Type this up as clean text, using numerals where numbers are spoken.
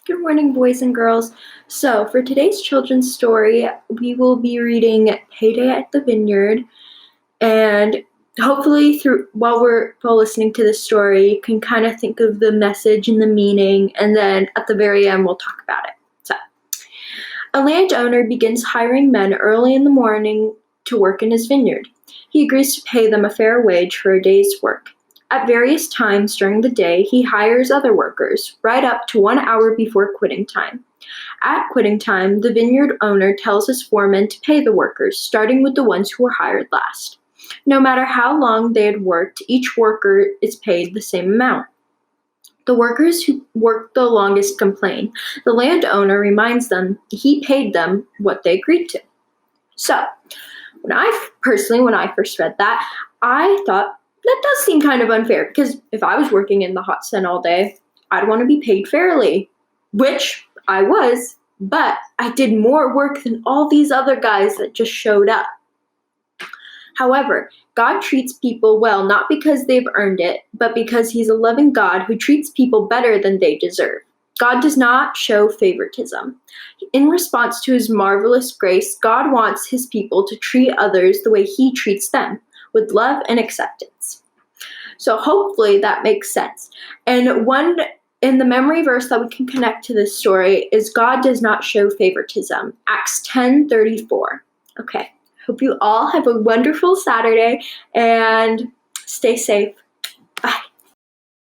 Good morning, boys and girls. So, for today's children's story, we will be reading Payday at the Vineyard. And hopefully, while listening to this story, you can kind of think of the message and the meaning. And then at the very end, we'll talk about it. So, a landowner begins hiring men early in the morning to work in his vineyard. He agrees to pay them a fair wage for a day's work. At various times during the day, he hires other workers, right up to 1 hour before quitting time. At quitting time, the vineyard owner tells his foreman to pay the workers, starting with the ones who were hired last. No matter how long they had worked, each worker is paid the same amount. The workers who worked the longest complain. The landowner reminds them he paid them what they agreed to. So, when I first read that, I thought, that does seem kind of unfair, because if I was working in the hot sun all day, I'd want to be paid fairly, which I was, but I did more work than all these other guys that just showed up. However, God treats people well not because they've earned it, but because He's a loving God who treats people better than they deserve. God does not show favoritism. In response to His marvelous grace, God wants His people to treat others the way He treats them, with love and acceptance. So hopefully that makes sense. And the memory verse that we can connect to this story is God does not show favoritism. Acts 10:34. Okay, hope you all have a wonderful Saturday and stay safe.